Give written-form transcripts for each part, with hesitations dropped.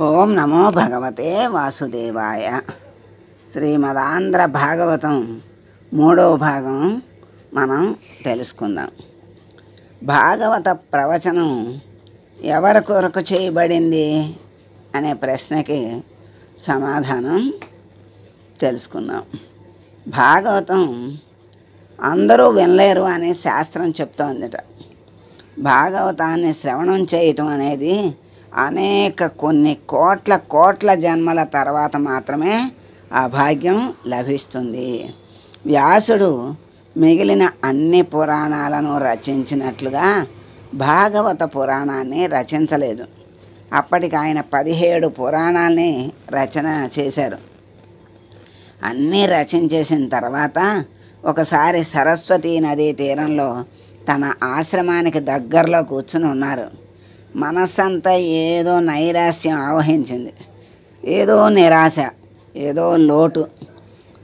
ఓం నమో భగవతే వాసుదేవాయ. శ్రీమదాంధ్ర భాగవతం 3వ భాగం మనం తెలుసుకుందాం. భాగవత ప్రవచనం ఎవరి కొరకు చేయబడింది అనే ప్రశ్నకి సమాధానం తెలుసుకుందాం. భాగవతం అందరూ వినలేరు అనే శాస్త్రం చెప్తోందిట. భాగవతాన్ని శ్రవణం చేయటం అనేది కొన్ని కోట్ల జన్మల తర్వాత మాత్రమే ఆ భాగ్యం లభిస్తుంది. వ్యాసుడు మిగిలిన అన్ని పురాణాలను రచించినట్లుగా భాగవత పురాణాన్ని రచించలేదు. అప్పటికి ఆయన 17 పురాణాలని రచన చేశారు. అన్నీ రచించేసిన తర్వాత ఒకసారి సరస్వతీ నదీ తీరంలో తన ఆశ్రమానికి దగ్గరలో కూర్చుని ఉన్నారు. మనస్సంతా ఏదో నైరాశ్యం ఆవహించింది. ఏదో నిరాశ, ఏదో లోటు,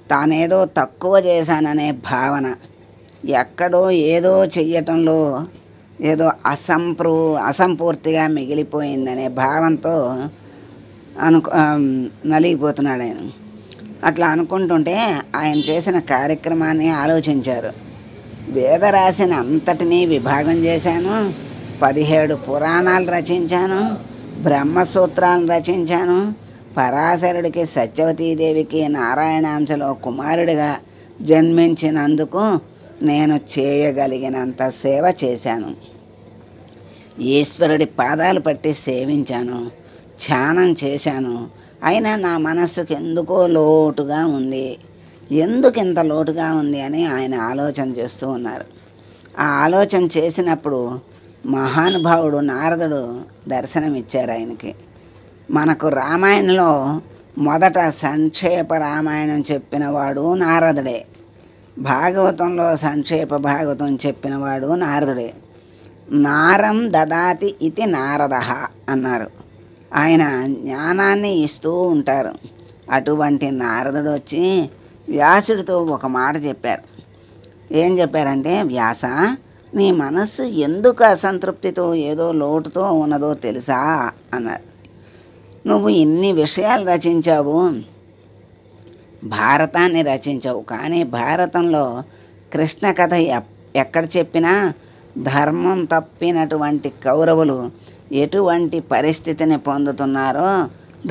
తానేదో తక్కువ చేశాననే భావన, ఎక్కడో ఏదో చెయ్యటంలో ఏదో అసంపూర్తిగా మిగిలిపోయిందనే భావంతో నలిగిపోతున్నాడు ఆయన. అట్లా అనుకుంటుంటే ఆయన చేసిన కార్యక్రమాన్ని ఆలోచించారు. వేదరాశిని అంతటినీ విభాగం చేశాను, 17 పురాణాలు రచించాను, బ్రహ్మసూత్రాలను రచించాను, పరాశరుడికి సత్యవతీదేవికి నారాయణాంశలో కుమారుడిగా జన్మించినందుకు నేను చేయగలిగినంత సేవ చేశాను. ఈశ్వరుడి పాదాలు పట్టి సేవించాను, ధ్యానం చేశాను. అయినా నా మనస్సుకు ఎందుకో లోటుగా ఉంది. ఎందుకు ఇంత లోటుగా ఉంది అని ఆయన ఆలోచన చేస్తూ ఉన్నారు. ఆ ఆలోచన చేసినప్పుడు మహానుభావుడు నారదుడు దర్శనమిచ్చారు ఆయనకి. మనకు రామాయణంలో మొదట సంక్షేప రామాయణం చెప్పినవాడు నారదుడే. భాగవతంలో సంక్షేప భాగవతం చెప్పినవాడు నారదుడే. నారం దదాతి ఇది నారదః అన్నారు. ఆయన జ్ఞానాన్ని ఇస్తూ ఉంటారు. అటువంటి నారదుడు వచ్చి వ్యాసుడితో ఒక మాట చెప్పారు. ఏం చెప్పారంటే, వ్యాస, నీ మనస్సు ఎందుకు అసంతృప్తితో ఏదో లోటుతో ఉన్నదో తెలుసా అన్నారు. నువ్వు ఇన్ని విషయాలు రచించావు, భారతాన్ని రచించావు, కానీ భారతంలో కృష్ణ కథ ఎక్కడ చెప్పినా ధర్మం తప్పినటువంటి కౌరవులు ఎటువంటి పరిస్థితిని పొందుతున్నారో,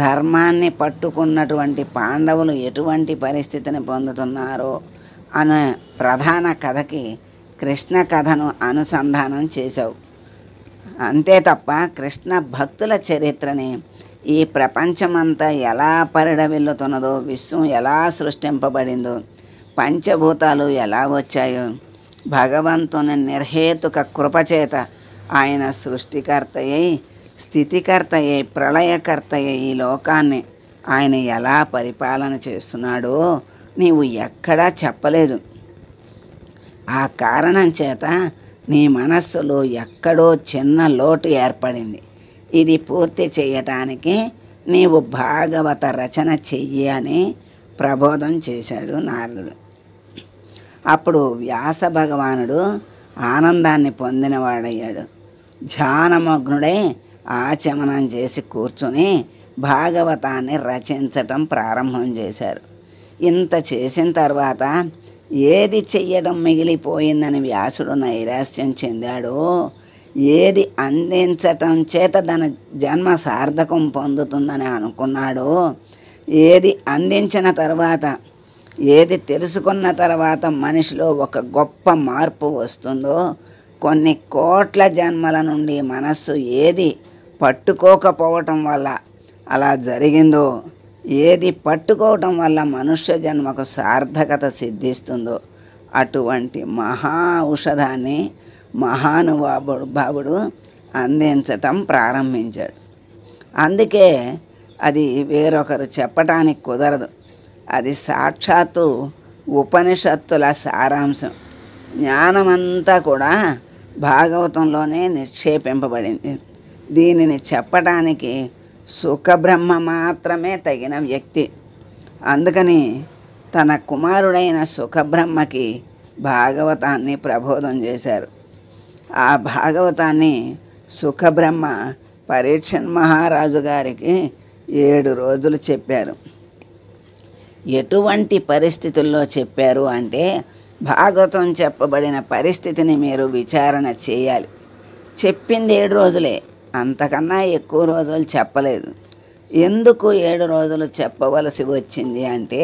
ధర్మాన్ని పట్టుకున్నటువంటి పాండవులు ఎటువంటి పరిస్థితిని పొందుతున్నారో అనే ప్రధాన కథకి కృష్ణ కథను అనుసంధానం చేశావు. అంతే తప్ప కృష్ణ భక్తుల చరిత్రని, ఈ ప్రపంచమంతా ఎలా పరిడవిల్లుతున్నదో, విశ్వం ఎలా సృష్టింపబడిందో, పంచభూతాలు ఎలా వచ్చాయో, భగవంతుని నిర్హేతుక కృపచేత ఆయన సృష్టికర్తయ్యి, స్థితికర్తయ్యి, ప్రళయకర్తయ్యి ఈ లోకాన్ని ఆయన ఎలా పరిపాలన చేస్తున్నాడో నీవు ఎక్కడా చెప్పలేదు. ఆ కారణం చేత నీ మనస్సులో ఎక్కడో చిన్న లోటు ఏర్పడింది. ఇది పూర్తి చేయటానికి నీవు భాగవత రచన చెయ్యి అని ప్రబోధం చేశాడు నారదుడు. అప్పుడు వ్యాస భగవానుడు ఆనందాన్ని పొందినవాడయ్యాడు. ధ్యానమగ్నుడై ఆచమనం చేసి కూర్చుని భాగవతాన్ని రచించటం ప్రారంభం చేశారు. ఇంత చేసిన తర్వాత ఏది చెయ్యడం మిగిలిపోయిందని వ్యాసుడు నైరాశ్యం చెందాడో, ఏది అందించటం చేత తన జన్మ సార్థకం పొందుతుందని అనుకున్నాడో, ఏది అందించిన తర్వాత, ఏది తెలుసుకున్న తర్వాత మనిషిలో ఒక గొప్ప మార్పు వస్తుందో, కొన్ని కోట్ల జన్మల నుండి మనస్సు ఏది పట్టుకోకపోవటం వల్ల అలా జరిగిందో, ఏది పట్టుకోవటం వల్ల మనుష్య జన్మకు సార్థకత సిద్ధిస్తుందో, అటువంటి మహా ఔషధాన్ని మహానుభావుడు అందించటం ప్రారంభించాడు. అందుకే అది వేరొకరు చెప్పటానికి కుదరదు. అది సాక్షాత్తు ఉపనిషత్తుల సారాంశం. జ్ఞానమంతా కూడా భాగవతంలోనే నిక్షేపింపబడింది. దీనిని చెప్పటానికి సుఖబ్రహ్మ మాత్రమే తగిన వ్యక్తి. అందుకని తన కుమారుడైన సుఖబ్రహ్మకి భాగవతాన్ని ప్రబోధం చేశారు. ఆ భాగవతాన్ని సుఖబ్రహ్మ పరీక్షణ్ మహారాజు గారికి 7 రోజులు చెప్పారు. ఎటువంటి పరిస్థితుల్లో చెప్పారు అంటే, భాగవతం చెప్పబడిన పరిస్థితిని మీరు విచారణ చేయాలి. చెప్పింది 7 రోజులే, అంతకన్నా ఎక్కువ రోజులు చెప్పలేదు. ఎందుకు 7 రోజులు చెప్పవలసి వచ్చింది అంటే,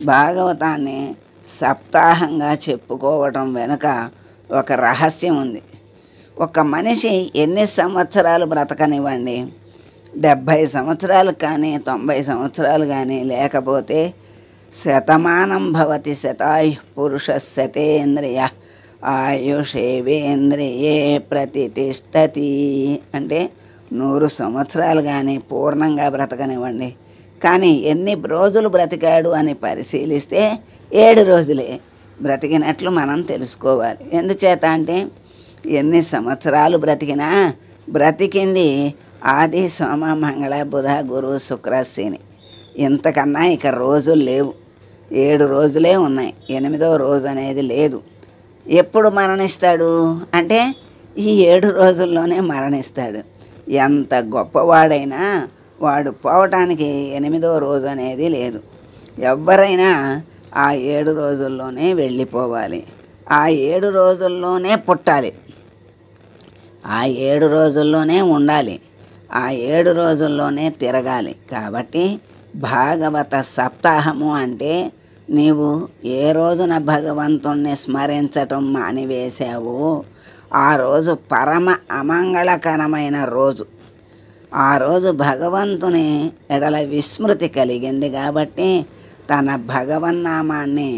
భాగవతాన్ని సప్తాహంగా చెప్పుకోవటం వెనుక ఒక రహస్యం ఉంది. ఒక మనిషి ఎన్ని సంవత్సరాలు బ్రతకనివ్వండి, 70 సంవత్సరాలు కానీ 90 సంవత్సరాలు కానీ, లేకపోతే శతమానం భవతి శతాయు పురుష శతేంద్రియ ఆయుషేవేంద్రియే ప్రతిష్టతి అంటే 100 సంవత్సరాలు కానీ పూర్ణంగా బ్రతకనివ్వండి, కానీ ఎన్ని రోజులు బ్రతికాడు అని పరిశీలిస్తే 7 రోజులే బ్రతికినట్లు మనం తెలుసుకోవాలి. ఎందుచేత అంటే, ఎన్ని సంవత్సరాలు బ్రతికినా బ్రతికింది ఆది సోమ మంగళ బుధ గురు శుక్ర శని, ఇంతకన్నా ఇక రోజులు లేవు. 7 రోజులే ఉన్నాయి, 8వ రోజు అనేది లేదు. ఎప్పుడు మరణిస్తాడు అంటే, ఈ 7 రోజుల్లోనే మరణిస్తాడు. ఎంత గొప్పవాడైనా వాడు పోవటానికి 8వ రోజు అనేది లేదు. ఎవరైనా ఆ 7 రోజుల్లోనే వెళ్ళిపోవాలి, ఆ 7 రోజుల్లోనే పుట్టాలి, ఆ 7 రోజుల్లోనే ఉండాలి, ఆ 7 రోజుల్లోనే తిరగాలి. కాబట్టి భాగవత సప్తాహము అంటే, నీవు ఏ రోజున భగవంతుణ్ణి స్మరించటం మానివేశావో ఆ రోజు పరమ అమంగళకరమైన రోజు. ఆ రోజు భగవంతుని ఎడల విస్మృతి కలిగింది కాబట్టి తన భగవన్నామాన్ని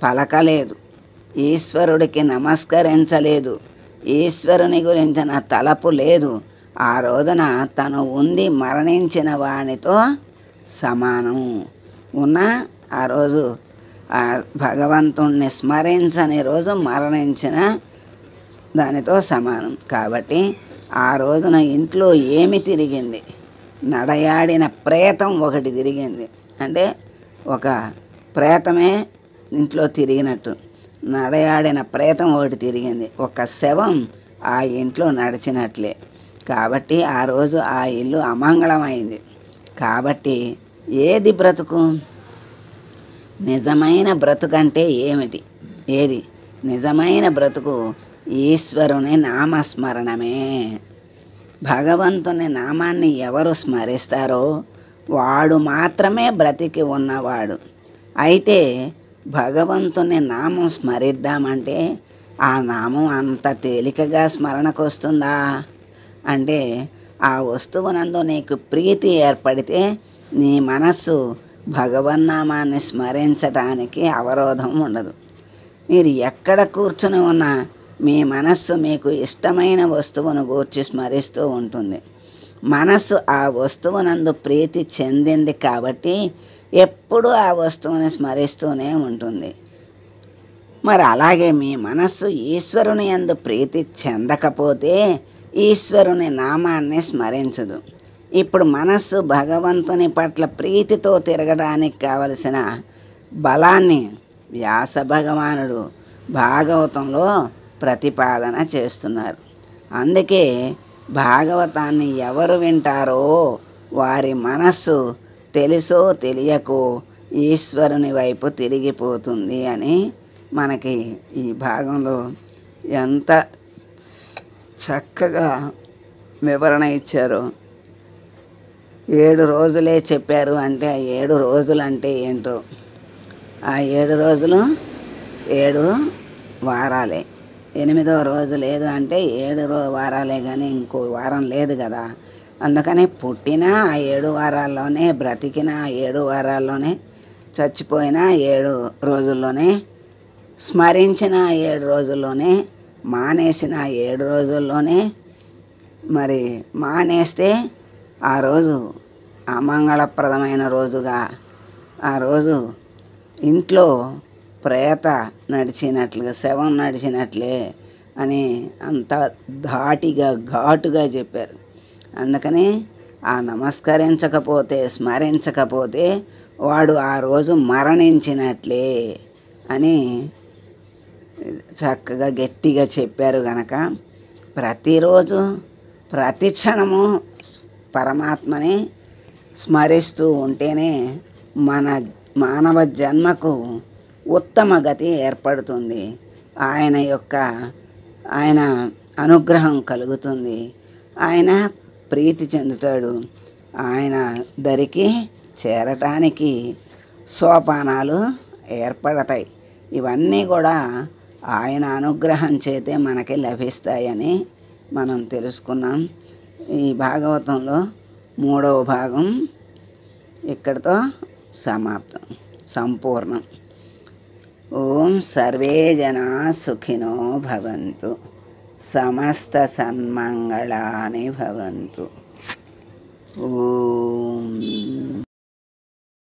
పలకలేదు, ఈశ్వరుడికి నమస్కరించలేదు, ఈశ్వరుని గురించిన తలపు లేదు. ఆ రోజున తను ఉండి మరణించిన వానితో సమానం. ఉన్న ఆ రోజు ఆ భగవంతుణ్ణి స్మరించని రోజు మరణించిన దానితో సమానం. కాబట్టి ఆ రోజున ఇంట్లో ఏమి తిరిగింది? నడయాడిన ప్రేతం ఒకటి తిరిగింది. అంటే ఒక ప్రేతమే ఇంట్లో తిరిగినట్టు నడయాడిన ప్రేతం ఒకటి తిరిగింది, ఒక శవం ఆ ఇంట్లో నడిచినట్లే. కాబట్టి ఆ రోజు ఆ ఇల్లు అమంగళమైంది. కాబట్టి ఏది బ్రతుకు? నిజమైన బ్రతుకంటే ఏమిటి? ఏది నిజమైన బ్రతుకు? ఈశ్వరుని నామస్మరణమే. భగవంతుని నామాన్ని ఎవరు స్మరిస్తారో వాడు మాత్రమే బ్రతికి ఉన్నవాడు. అయితే భగవంతుని నామం స్మరిద్దామంటే ఆ నామం అంత తేలికగా స్మరణకు వస్తుందా అంటే, ఆ వస్తువునందు నీకు ప్రీతి ఏర్పడితే నీ మనస్సు భగవన్నామాన్ని స్మరించటానికి అవరోధం ఉండదు. మీరు ఎక్కడ కూర్చుని ఉన్నా మీ మనస్సు మీకు ఇష్టమైన వస్తువును గూర్చి స్మరిస్తూ ఉంటుంది. మనస్సు ఆ వస్తువునందు ప్రీతి చెందింది కాబట్టి ఎప్పుడూ ఆ వస్తువుని స్మరిస్తూనే ఉంటుంది. మరి అలాగే మీ మనస్సు ఈశ్వరుని యందు ప్రీతి చెందకపోతే ఈశ్వరుని నామాన్ని స్మరించదు. ఇప్పుడు మనస్సు భగవంతుని పట్ల ప్రీతితో తిరగడానికి కావలసిన బలాన్ని వ్యాస భగవానుడు భాగవతంలో ప్రతిపాదన చేస్తున్నారు. అందుకే భాగవతాన్ని ఎవరు వింటారో వారి మనస్సు తెలుసో తెలియకో ఈశ్వరుని వైపు తిరిగిపోతుంది అని మనకి ఈ భాగంలో ఎంత చక్కగా వివరణ ఇచ్చారో. 7 రోజులే చెప్పారు అంటే ఆ 7 రోజులు అంటే ఏంటో, ఆ 7 రోజులు 7 వారాలే. 8వ రోజు లేదు అంటే 7 వారాలే, కానీ ఇంకో వారం లేదు కదా. అందుకని పుట్టినా ఆ 7 వారాల్లోనే, బ్రతికిన ఆ 7 వారాల్లోనే, చచ్చిపోయినా 7 రోజుల్లోనే, స్మరించిన 7 రోజుల్లోనే, మానేసిన 7 రోజుల్లోనే. మరి మానేస్తే ఆ రోజు అమంగళప్రదమైన రోజుగా, ఆ రోజు ఇంట్లో ప్రేత నడిచినట్లుగా, శవం నడిచినట్లే అని అంత ధాటిగా ఘాటుగా చెప్పారు. అందుకని ఆ నమస్కరించకపోతే, స్మరించకపోతే వాడు ఆ రోజు మరణించినట్లే అని చక్కగా గట్టిగా చెప్పారు. గనక ప్రతిరోజు ప్రతి క్షణము పరమాత్మని స్మరిస్తూ ఉంటేనే మన మానవ జన్మకు ఉత్తమ గతి ఏర్పడుతుంది. ఆయన అనుగ్రహం కలుగుతుంది. ఆయన ప్రీతి చెందుతాడు. ఆయన దరికి చేరటానికి సోపానాలు ఏర్పడతాయి. ఇవన్నీ కూడా ఆయన అనుగ్రహం చేతే మనకి లభిస్తాయని మనం తెలుసుకున్నాం. ఈ భాగవతంలో 3వ భాగం ఇక్కడితో సమాప్తం, సంపూర్ణం. ఓం సర్వే జనా సుఖినో భవంతు, సమస్త సన్మంగళాని భవంతు. ఓం